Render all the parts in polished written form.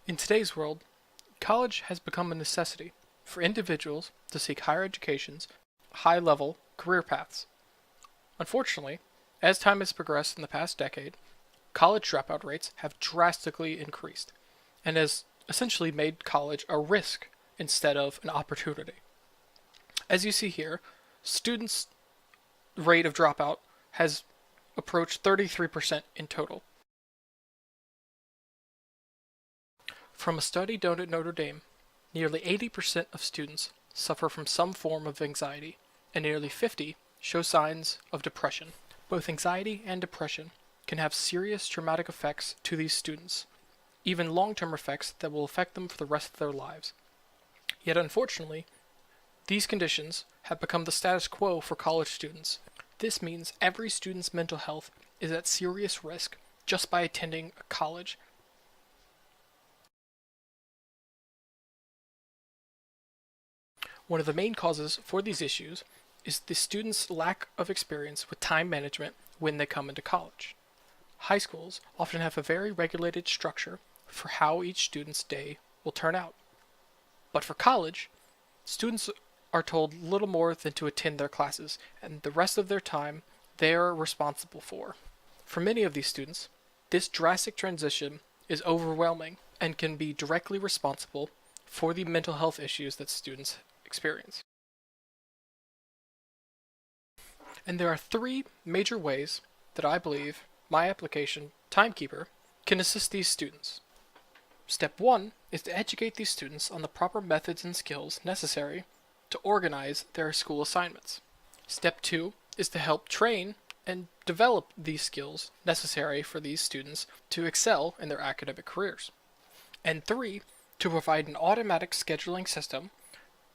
In today's world, college has become a necessity for individuals to seek higher educations, high-level career paths. Unfortunately, as time has progressed in the past decade, college dropout rates have drastically increased and has essentially made college a risk instead of an opportunity. As you see here, students' rate of dropout has approached 33% in total. From a study done at Notre Dame, nearly 80% of students suffer from some form of anxiety, and nearly 50 show signs of depression. Both anxiety and depression can have serious traumatic effects to these students, even long-term effects that will affect them for the rest of their lives. Yet unfortunately, these conditions have become the status quo for college students. This means every student's mental health is at serious risk just by attending a college. One of the main causes for these issues is the students' lack of experience with time management when they come into college. High schools often have a very regulated structure for how each student's day will turn out. But for college, students are told little more than to attend their classes, and the rest of their time they are responsible for. For many of these students, this drastic transition is overwhelming and can be directly responsible for the mental health issues that students experience. And there are three major ways that I believe my application, TimeKeeper, can assist these students. Step 1 is to educate these students on the proper methods and skills necessary to organize their school assignments. Step 2 is to help train and develop these skills necessary for these students to excel in their academic careers. And 3, to provide an automatic scheduling system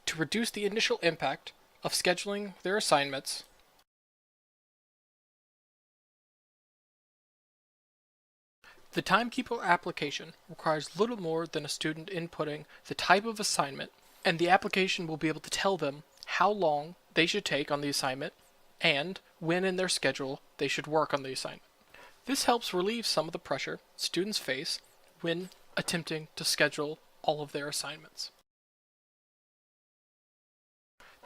to reduce the initial impact of scheduling their assignments. The TimeKeeper application requires little more than a student inputting the type of assignment, and the application will be able to tell them how long they should take on the assignment and when in their schedule they should work on the assignment. This helps relieve some of the pressure students face when attempting to schedule all of their assignments.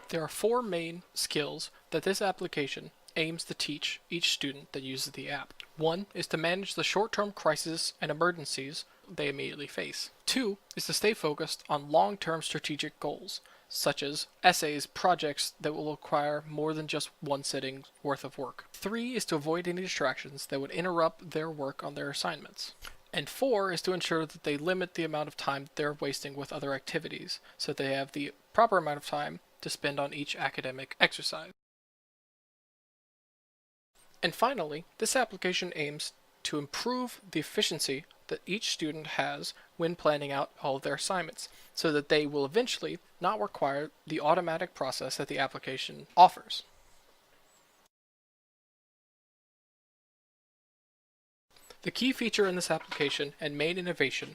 There are 4 main skills that this application aims to teach each student that uses the app. 1 is to manage the short-term crises and emergencies they immediately face. 2 is to stay focused on long-term strategic goals, such as essays, projects that will require more than just one sitting worth of work. 3 is to avoid any distractions that would interrupt their work on their assignments. And 4 is to ensure that they limit the amount of time they're wasting with other activities, so they have the proper amount of time to spend on each academic exercise. And finally, this application aims to improve the efficiency that each student has when planning out all of their assignments, so that they will eventually not require the automatic process that the application offers. The key feature in this application and main innovation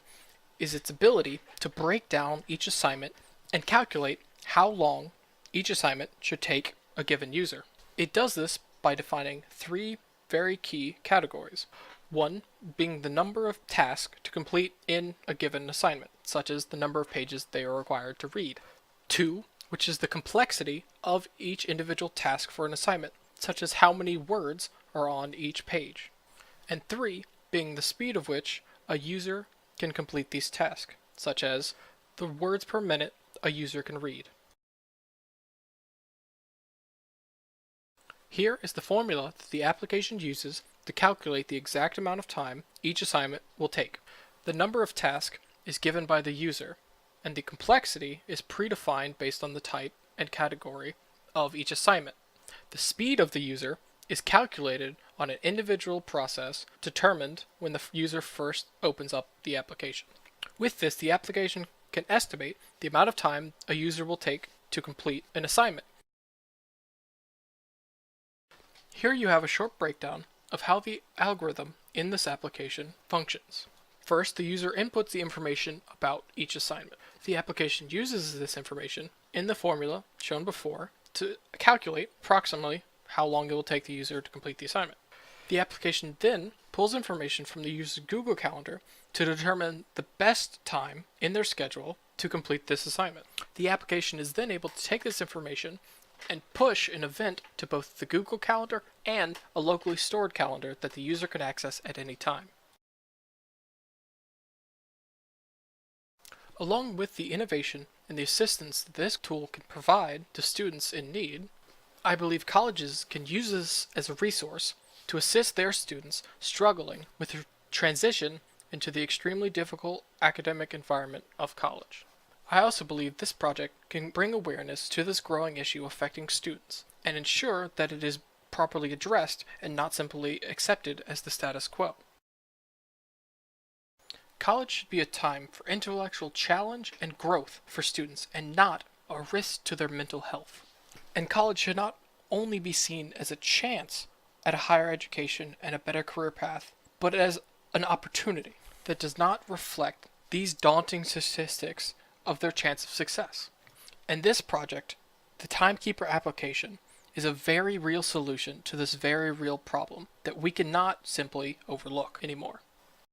is its ability to break down each assignment and calculate how long each assignment should take a given user. It does this by defining 3 very key categories. 1 being the number of tasks to complete in a given assignment, such as the number of pages they are required to read. 2, which is the complexity of each individual task for an assignment, such as how many words are on each page. And 3, being the speed of which a user can complete these tasks, such as the words per minute a user can read. Here is the formula that the application uses to calculate the exact amount of time each assignment will take. The number of tasks is given by the user, and the complexity is predefined based on the type and category of each assignment. The speed of the user is calculated on an individual process determined when the user first opens up the application. With this, the application can estimate the amount of time a user will take to complete an assignment. Here you have a short breakdown of how the algorithm in this application functions. First, the user inputs the information about each assignment. The application uses this information in the formula shown before to calculate approximately how long it will take the user to complete the assignment. The application then pulls information from the user's Google Calendar to determine the best time in their schedule to complete this assignment. The application is then able to take this information and push an event to both the Google Calendar and a locally stored calendar that the user can access at any time. Along with the innovation and the assistance that this tool can provide to students in need, I believe colleges can use this as a resource to assist their students struggling with the transition into the extremely difficult academic environment of college. I also believe this project can bring awareness to this growing issue affecting students and ensure that it is properly addressed and not simply accepted as the status quo. College should be a time for intellectual challenge and growth for students and not a risk to their mental health. And college should not only be seen as a chance at a higher education and a better career path, but as an opportunity that does not reflect these daunting statistics of their chance of success. And this project, the TimeKeeper application, is a very real solution to this very real problem that we cannot simply overlook anymore.